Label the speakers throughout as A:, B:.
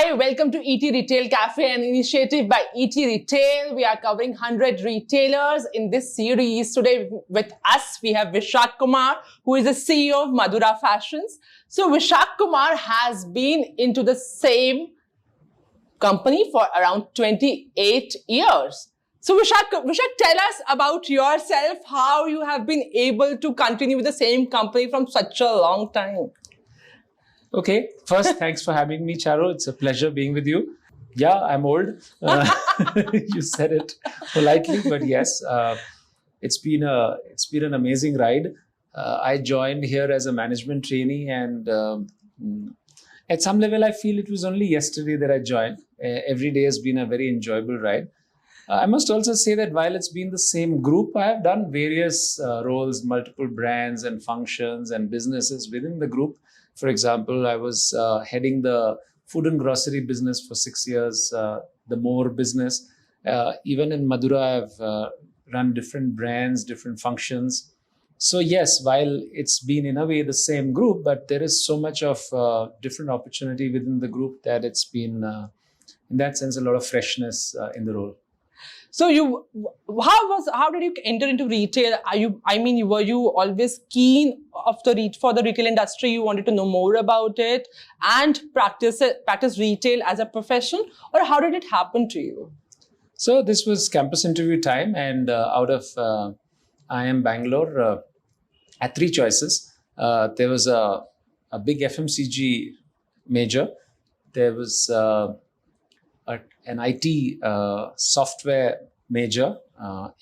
A: Hi, welcome to ETRetailCafe, an initiative by ETRetail. We are covering 100 retailers in this series. Today with us, we have Vishak Kumar, who is the CEO of Madura Fashions. So Vishak Kumar has been into the same company for around 28 years. So Vishak, tell us about yourself, how you have been able to continue with the same company from such a long time.
B: Okay, first, thanks for having me, Charo. It's a pleasure being with you. Yeah, I'm old. You said it politely, but yes, it's been an amazing ride. I joined here as a management trainee, and at some level, I feel it was only yesterday that I joined. Every day has been a very enjoyable ride. I must also say that while it's been the same group, I have done various roles, multiple brands and functions and businesses within the group. For example, I was heading the food and grocery business for 6 years, the More business. Even in Madura, I've run different brands, different functions. So yes, while it's been in a way the same group, but there is so much of different opportunity within the group that it's been, in that sense, a lot of freshness in the role.
A: So how did you enter into retail? Were you always keen for the retail industry? You wanted to know more about it and practice retail as a profession, or how did it happen to you?
B: So this was campus interview time, and out of IIM Bangalore, I had three choices. There was a big FMCG major. There was an IT software major,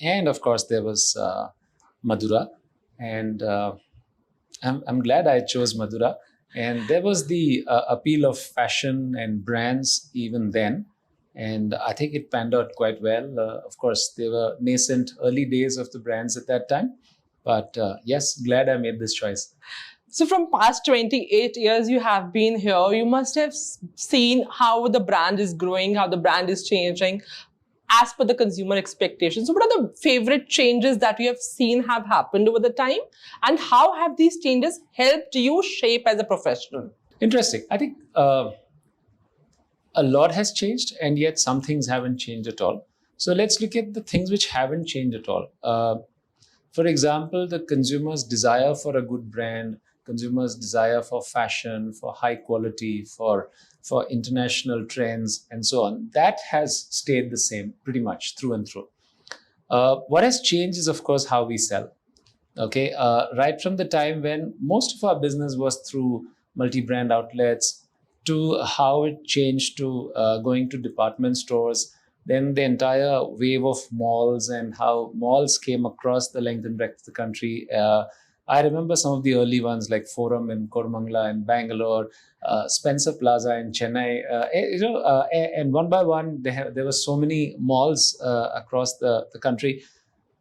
B: and of course there was Madura, and I'm glad I chose Madura. And there was the appeal of fashion and brands even then, and I think it panned out quite well. Of course, they were nascent early days of the brands at that time, but yes, glad I made this choice.
A: So from past 28 years you have been here, you must have seen how the brand is growing, how the brand is changing as per the consumer expectations. So what are the favorite changes that you have seen have happened over the time, and how have these changes helped you shape as a professional?
B: Interesting. I think a lot has changed, and yet some things haven't changed at all. So let's look at the things which haven't changed at all. For example, the consumer's desire for a good brand, consumers' desire for fashion, for high quality, for international trends, and so on. That has stayed the same pretty much through and through. What has changed is, of course, how we sell. Okay, right from the time when most of our business was through multi-brand outlets, to how it changed to going to department stores, then the entire wave of malls and how malls came across the length and breadth of the country. I remember some of the early ones like Forum in Koramangala in Bangalore, Spencer Plaza in Chennai. And one by one, there were so many malls across the country.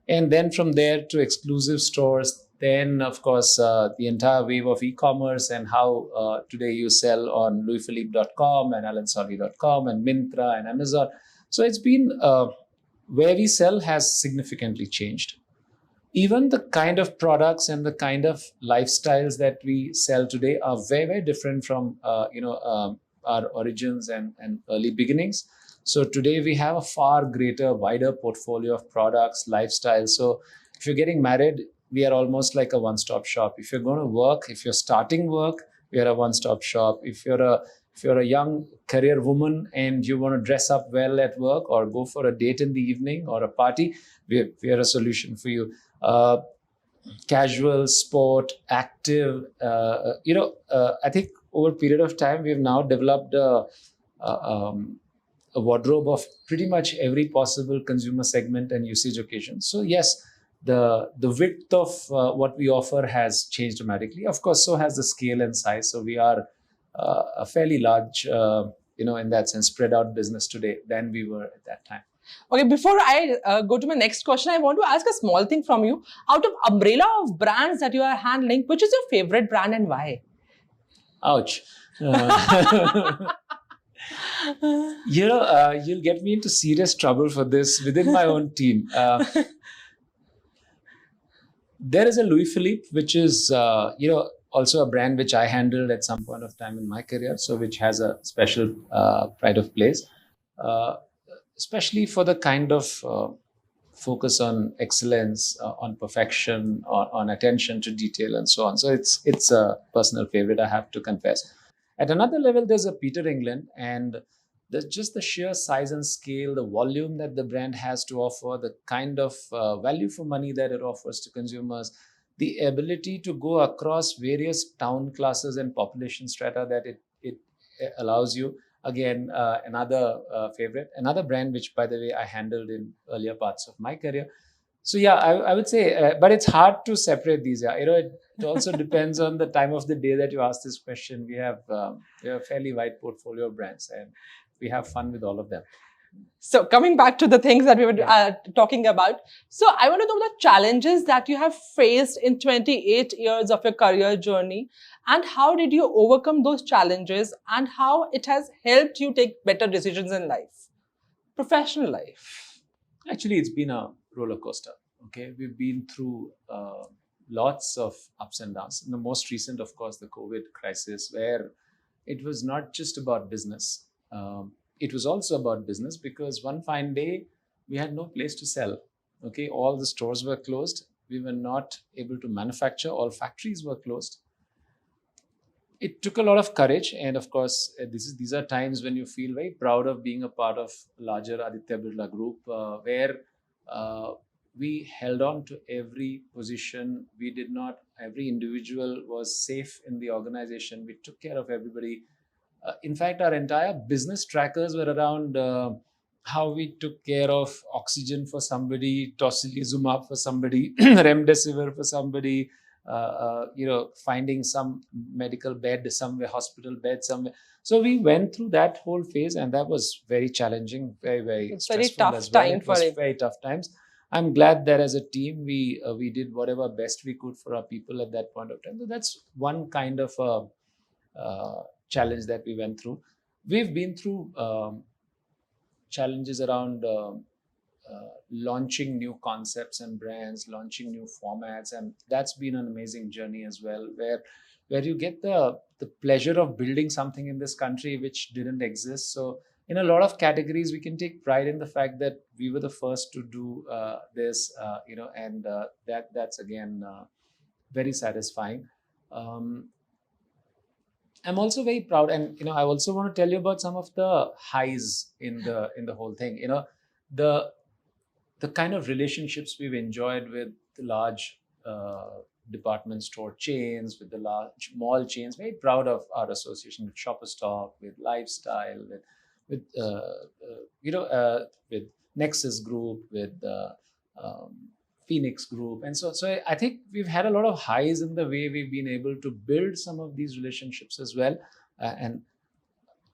B: And then from there to exclusive stores, then of course the entire wave of e-commerce and how today you sell on louisphilippe.com and alansoli.com and Myntra and Amazon. So it's been where we sell has significantly changed. Even the kind of products and the kind of lifestyles that we sell today are very, very different from our origins and early beginnings. So today we have a far greater, wider portfolio of products, lifestyles. So if you're getting married, we are almost like a one-stop shop. If you're going to work, if you're starting work, we are a one-stop shop. If you're a young career woman and you want to dress up well at work or go for a date in the evening or a party, we are a solution for you. Casual, sport, active. I think over a period of time, we've now developed a wardrobe of pretty much every possible consumer segment and usage occasion. So yes, the width of what we offer has changed dramatically. Of course, so has the scale and size. So we are a fairly large, in that sense, spread out business today than we were at that time.
A: Okay, before I go to my next question, I want to ask a small thing from you. Out of umbrella of brands that you are handling, which is your favorite brand and why?
B: Ouch. You'll get me into serious trouble for this within my own team. There is a Louis Philippe, which is, also a brand which I handled at some point of time in my career, so which has a special pride of place, uh, especially for the kind of focus on excellence, on perfection, on attention to detail, and so on. So it's a personal favorite, I have to confess. At another level, there's a Peter England, and there's just the sheer size and scale, the volume that the brand has to offer, the kind of value for money that it offers to consumers, the ability to go across various town classes and population strata that it allows you. Again, another favorite, another brand which, by the way, I handled in earlier parts of my career. So yeah, I would say, but it's hard to separate these. Yeah, it also depends on the time of the day that you ask this question. We have a fairly wide portfolio of brands, and we have fun with all of them.
A: So coming back to the things that we were talking about, so I want to know the challenges that you have faced in 28 years of your career journey, and how did you overcome those challenges, and how it has helped you take better decisions in life, professional life.
B: Actually, it's been a roller coaster. Okay, we've been through lots of ups and downs. And the most recent, of course, the COVID crisis, where it was not just about business. It was also about business because one fine day we had no place to sell. Okay, all the stores were closed. We were not able to manufacture. All factories were closed. It took a lot of courage, and of course, these are times when you feel very proud of being a part of larger Aditya Birla Group, where we held on to every position. We did not. Every individual was safe in the organization. We took care of everybody. In fact, our entire business trackers were around how we took care of oxygen for somebody, tocilizumab for somebody, remdesivir for somebody, finding some medical bed somewhere, hospital bed somewhere. So we went through that whole phase, and that was very challenging, very
A: It's
B: stressful
A: very tough
B: as well.
A: time
B: It was
A: for it.
B: very tough times. I'm glad that as a team we did whatever best we could for our people at that point of time. So that's one kind of challenge that we went through. We've been through challenges around launching new concepts and brands, launching new formats, and that's been an amazing journey as well, where you get the pleasure of building something in this country which didn't exist. So in a lot of categories, we can take pride in the fact that we were the first to do this, and that's again very satisfying. I'm also very proud, and I also want to tell you about some of the highs in the whole thing. The kind of relationships we've enjoyed with the large department store chains, with the large mall chains. Very proud of our association with Shopper Stop, with Lifestyle, with Nexus Group, with Phoenix Group, and so I think we've had a lot of highs in the way we've been able to build some of these relationships as well, and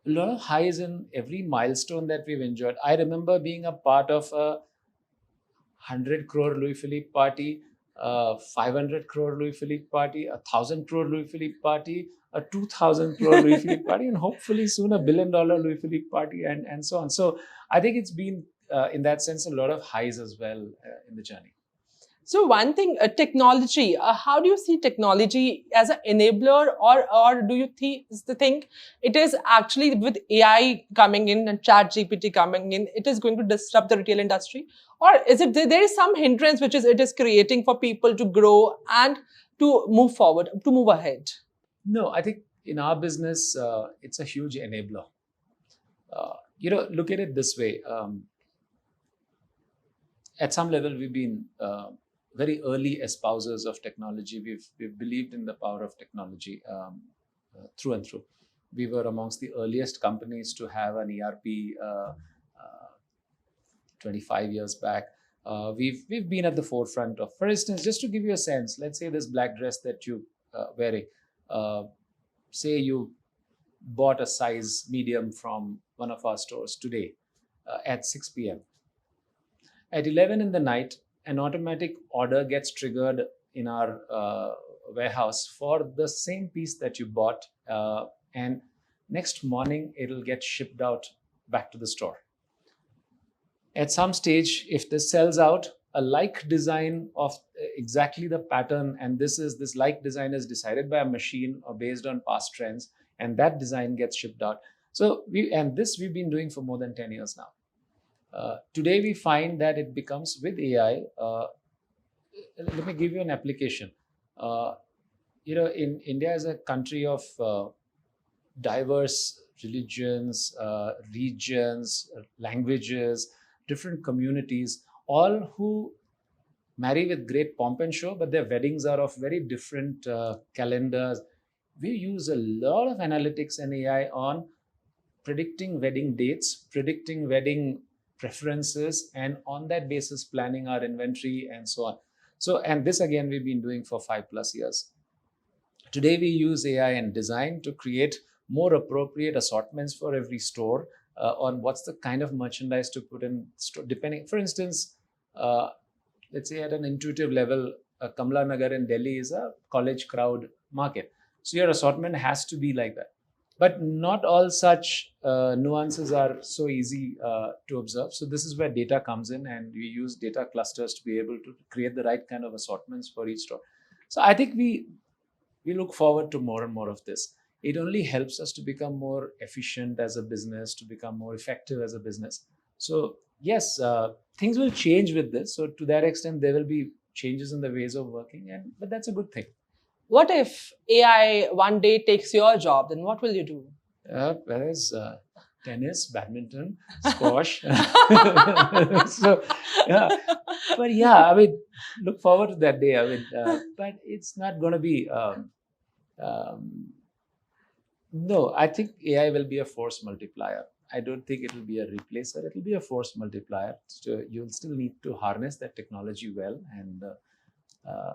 B: a lot of highs in every milestone that we've enjoyed. I remember being a part of a 100 crore Louis Philippe party, 500 crore Louis Philippe party, 1,000 crore Louis Philippe party, a 2,000 crore Louis Philippe party, and hopefully soon $1 billion Louis Philippe party, and so on. So I think it's been, in that sense, a lot of highs as well in the journey.
A: So one thing, technology. How do you see technology as an enabler, or do you think it is actually with AI coming in and Chat GPT coming in, it is going to disrupt the retail industry, or is it there is some hindrance which it is creating for people to grow and to move forward, to move ahead?
B: No, I think in our business, it's a huge enabler. Look at it this way. At some level, we've been very early espousers of technology. We've believed in the power of technology through and through. We were amongst the earliest companies to have an ERP 25 years back. We've been at the forefront of, for instance, just to give you a sense, let's say this black dress that you wearing, say you bought a size medium from one of our stores today at 6 p.m. At 11 in the night, an automatic order gets triggered in our warehouse for the same piece that you bought, and next morning it'll get shipped out back to the store. At some stage, if this sells out, a like design of exactly the pattern, and this like design is decided by a machine or based on past trends, and that design gets shipped out. So we've been doing for more than 10 years now. Today we find that it becomes with AI. Let me give you an application. Uh, in India is a country of diverse religions, regions, languages, different communities, all who marry with great pomp and show, but their weddings are of very different calendars. We use a lot of analytics and AI on predicting wedding dates, predicting wedding preferences, and on that basis, planning our inventory and so on. So, and this again, we've been doing for 5+ years. Today, we use AI and design to create more appropriate assortments for every store on what's the kind of merchandise to put in store, depending. For instance, let's say at an intuitive level, Kamla Nagar in Delhi is a college crowd market. So your assortment has to be like that. But not all such nuances are so easy to observe. So this is where data comes in, and we use data clusters to be able to create the right kind of assortments for each store. So I think we look forward to more and more of this. It only helps us to become more efficient as a business, to become more effective as a business. So yes, things will change with this. So to that extent, there will be changes in the ways of working, but that's a good thing.
A: What if AI one day takes your job? Then what will you do?
B: Whereas tennis, badminton, squash. So, yeah. But yeah, I mean, look forward to that day. I mean, but it's not going to be. No, I think AI will be a force multiplier. I don't think it will be a replacer. It will be a force multiplier. So you'll still need to harness that technology well, and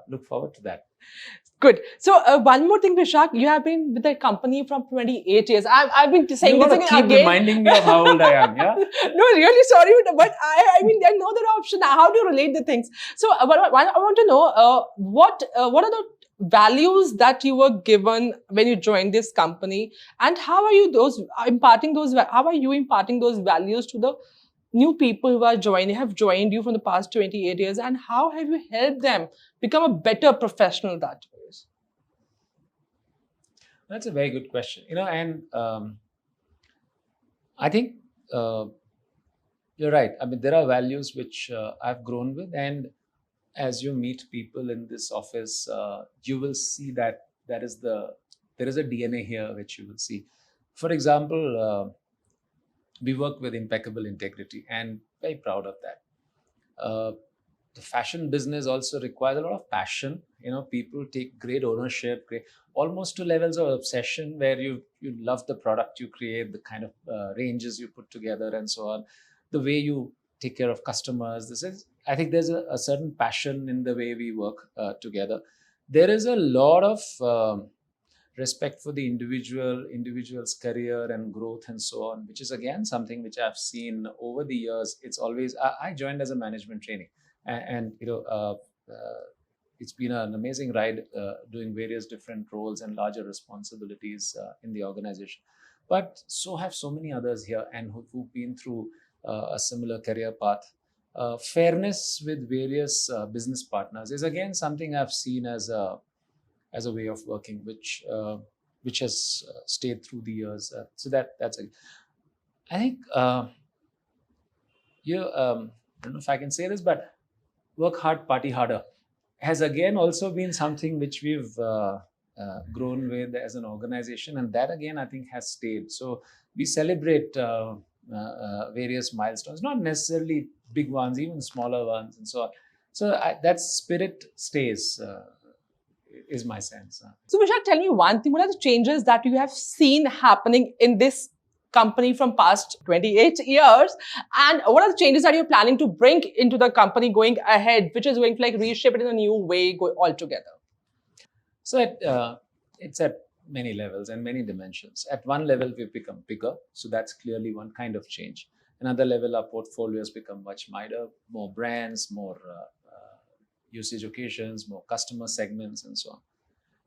B: look forward to that.
A: Good. So one more thing, Vishak, you have been with the company from 28 years. I've been saying
B: this
A: again.
B: Keep reminding me of how old I am. Yeah.
A: No, really sorry, but I mean, there's no other option. How do you relate the things? So I want to know what are the values that you were given when you joined this company, and how are you imparting those values to the new people who have joined you from the past 28 years, and how have you helped them become a better professional that way?
B: That's a very good question. And I think you're right. I mean, there are values which I've grown with, and as you meet people in this office, you will see that there is a DNA here which you will see. For example, we work with impeccable integrity, and very proud of that. The fashion business also requires a lot of passion. People take great ownership, almost to levels of obsession, where you love the product you create, the kind of ranges you put together, and so on. The way you take care of customers. I think there's a certain passion in the way we work together. There is a lot of respect for the individual's career and growth and so on, which is again something which I've seen over the years. It's always I joined as a management trainee, and it's been an amazing ride doing various different roles and larger responsibilities in the organization. But so have so many others here, and who've been through a similar career path. Fairness with various business partners is again something I've seen as a way of working, which has stayed through the years. So that's I think I don't know if I can say this, but work hard, party harder has again also been something which we've grown with as an organization, and that again I think has stayed. So we celebrate various milestones, not necessarily big ones, even smaller ones, and so on. So that spirit stays. Is my sense.
A: So Vishak, tell me one thing. What are the changes that you have seen happening in this company from past 28 years? And what are the changes that you're planning to bring into the company going ahead, which is going to reshape it in a new way altogether?
B: So it's at many levels and many dimensions. At one level, we've become bigger. So that's clearly one kind of change. Another level, our portfolio has become much wider, more brands, more usage occasions, more customer segments, and so on.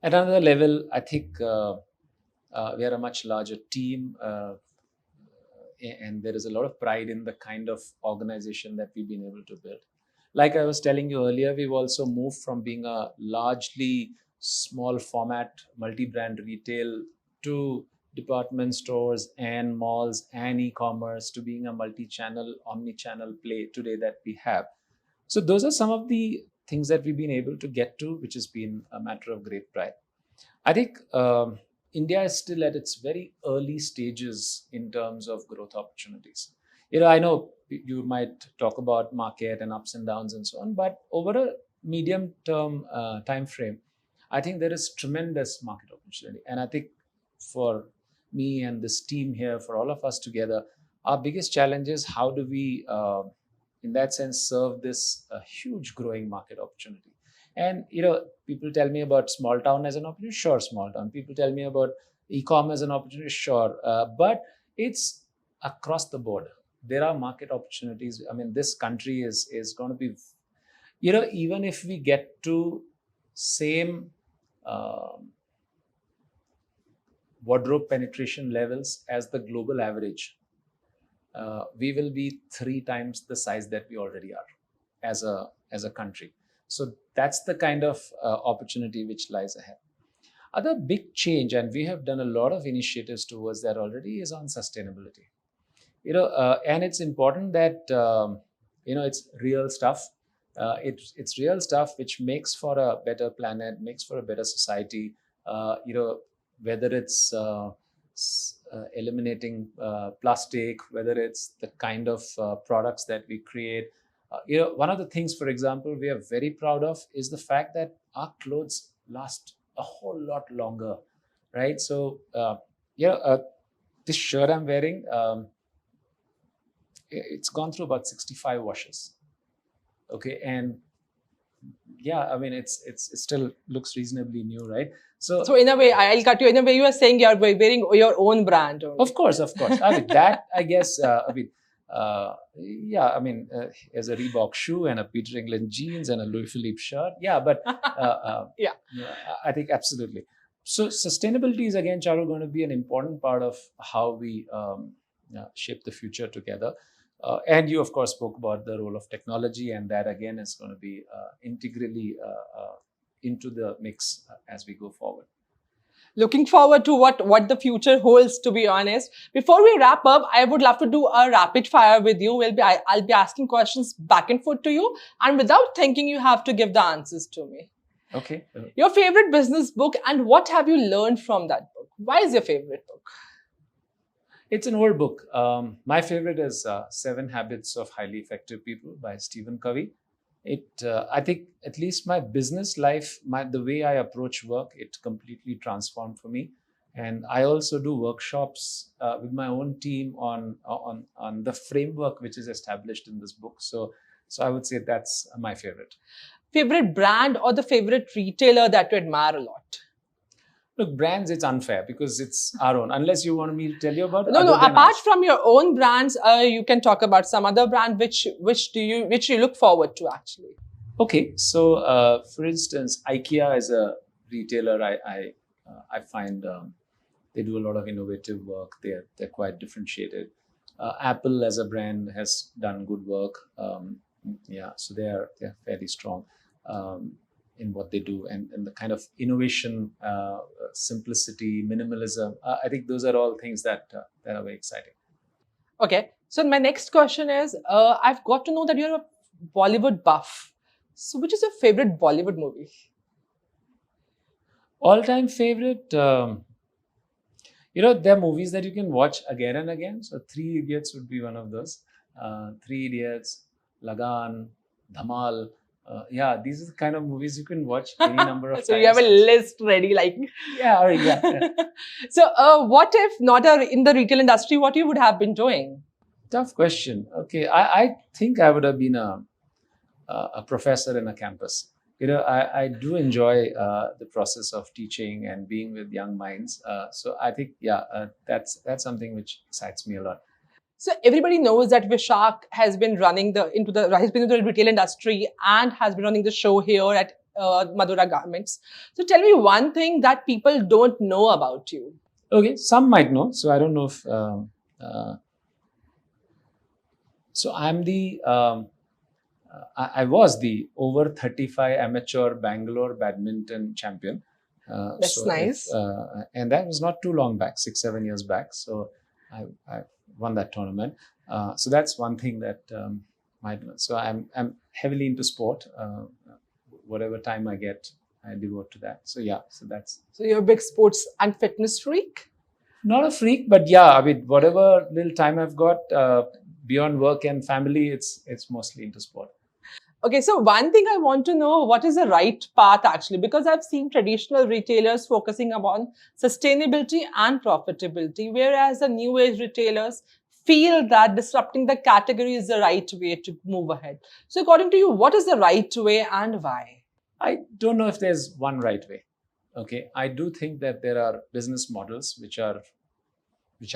B: At another level, I think we are a much larger team, and there is a lot of pride in the kind of organization that we've been able to build. Like I was telling you earlier, we've also moved from being a largely small format multi-brand retail to department stores and malls and e-commerce to being a multi-channel, omni-channel play today that we have. So those are some of the things that we've been able to get to, which has been a matter of great pride. I think India is still at its very early stages in terms of growth opportunities. I know you might talk about market and ups and downs and so on, but over a medium term time frame, I think there is tremendous market opportunity. And I think for me and this team here, for all of us together, our biggest challenge is how do we, in that sense, serve this huge growing market opportunity. And people tell me about small town as an opportunity. Sure, small town. People tell me about e-commerce as an opportunity. Sure, but it's across the board. There are market opportunities. I mean, this country is going to be, even if we get to same wardrobe penetration levels as the global average, we will be 3 times the size that we already are as a country. So that's the kind of opportunity which lies ahead. Other big change, and we have done a lot of initiatives towards that already, is on sustainability. And it's important that it's real stuff. It's real stuff which makes for a better planet, makes for a better society. Whether it's eliminating plastic, whether it's the kind of products that we create. One of the things, for example, we are very proud of is the fact that our clothes last a whole lot longer, right? So, this shirt I'm wearing, it's gone through about 65 washes. Okay, and yeah, I mean, it still looks reasonably new, right?
A: So in a way, I'll cut you. In a way, you are saying you're wearing your own brand. Only.
B: Of course. I mean, that I guess. As a Reebok shoe and a Peter England jeans and a Louis Philippe shirt. Yeah, but
A: yeah,
B: I think absolutely. So sustainability is again, Charu, going to be an important part of how we shape the future together. And you, of course, spoke about the role of technology, and that again is going to be integrally into the mix as we go forward.
A: Looking forward to what the future holds, to be honest. Before we wrap up, I would love to do a rapid fire with you. I'll be asking questions back and forth to you, and without thinking, you have to give the answers to me.
B: Okay.
A: Your favorite business book, and what have you learned from that book? Why is your favorite book?
B: It's an old book. My favorite is 7 Habits of Highly Effective People by Stephen Covey. I think at least my business life, the way I approach work, it completely transformed for me. And I also do workshops with my own team on the framework which is established in this book. So I would say that's my favorite.
A: Favorite brand or the favorite retailer that you admire a lot?
B: Look, brands, it's unfair because it's our own. Unless you want me to tell you about.
A: No. Apart from your own brands, you can talk about some other brand which you look forward to actually.
B: Okay, so for instance, IKEA is a retailer. I find they do a lot of innovative work. They're quite differentiated. Apple as a brand has done good work. So they're fairly strong. In what they do and the kind of innovation, simplicity, minimalism. I think those are all things that are very exciting.
A: Okay. So my next question is, I've got to know that you're a Bollywood buff. So which is your favorite Bollywood movie?
B: All-time favorite, there are movies that you can watch again and again. So 3 Idiots would be one of those. 3 Idiots, Lagan, Dhamal. These are the kind of movies you can watch any number of times.
A: So you have a list ready, like.
B: Yeah.
A: So what if not in the retail industry, what you would have been doing?
B: Tough question. Okay, I think I would have been a professor in a campus. I do enjoy the process of teaching and being with young minds. So I think, that's something which excites me a lot.
A: So everybody knows that Vishak has been running into the retail industry and has been running the show here at Madura Garments. So tell me one thing that people don't know about you.
B: Okay, some might know. So I don't know if. So I'm the I was the over 35 amateur Bangalore badminton champion.
A: That's nice.
B: And that was not too long back, 6-7 years back. So I won that tournament. So that's one thing that so I'm heavily into sport. Whatever time I get, I devote to that. So yeah, so
A: you're a big sports and fitness freak?
B: Not a freak, but yeah, I mean, whatever little time I've got beyond work and family, it's mostly into sport.
A: Okay, so one thing I want to know, what is the right path actually? Because I've seen traditional retailers focusing upon sustainability and profitability, whereas the new age retailers feel that disrupting the category is the right way to move ahead. So according to you, what is the right way and why?
B: I don't know if there's one right way. Okay, I do think that there are business models which are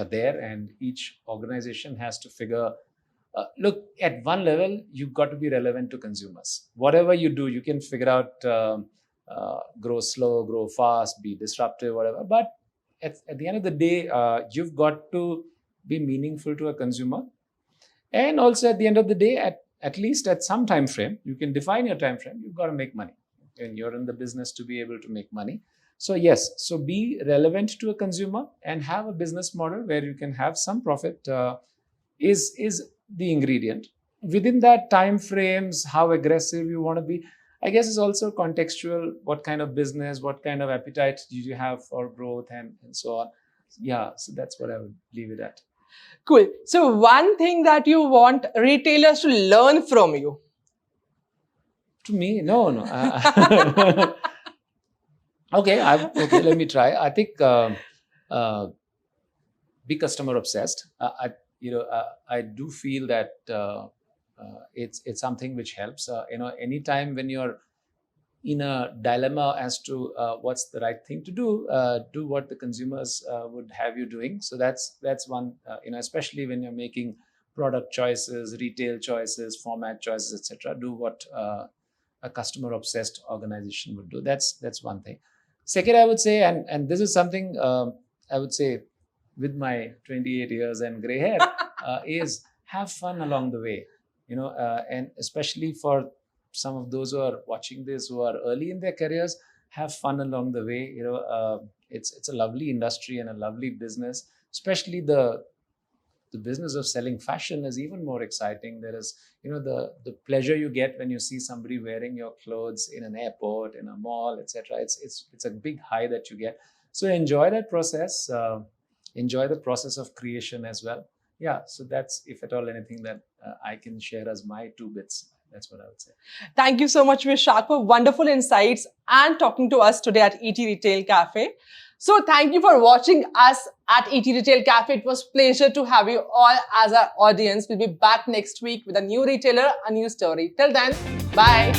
B: there, and each organization has to figure. Look, at one level, you've got to be relevant to consumers. Whatever you do, you can figure out grow slow, grow fast, be disruptive, whatever. But at the end of the day, you've got to be meaningful to a consumer. And also at the end of the day, at least at some time frame, you can define your time frame, you've got to make money. And you're in the business to be able to make money. So yes, so be relevant to a consumer and have a business model where you can have some profit is the ingredient. Within that time frames, how aggressive you want to be, I guess is also contextual. What kind of business, what kind of appetite do you have for growth and so on. Yeah, so that's what I would leave it at.
A: Cool. So one thing that you want retailers to learn from you?
B: To me, no. Okay, let me try. I think be customer obsessed. I do feel that it's something which helps. Anytime when you're in a dilemma as to what's the right thing to do what the consumers would have you doing. So that's one. Especially when you're making product choices, retail choices, format choices, etc. Do what a customer obsessed organization would do. That's one thing. Second, I would say, and this is something I would say with my 28 years and gray hair, is have fun along the way. And especially for some of those who are watching this, who are early in their careers, have fun along the way. It's a lovely industry and a lovely business. Especially the business of selling fashion is even more exciting. There is, the pleasure you get when you see somebody wearing your clothes in an airport, in a mall, etc. It's a big high that you get. So enjoy that process. Enjoy the process of creation as well. Yeah, so that's, if at all, anything that I can share as my 2 bits. That's what I would say.
A: Thank you so much, Vishak, for wonderful insights and talking to us today at ETRetailCafe. So thank you for watching us at ETRetailCafe. It was a pleasure to have you all as our audience. We'll be back next week with a new retailer, a new story. Till then, bye.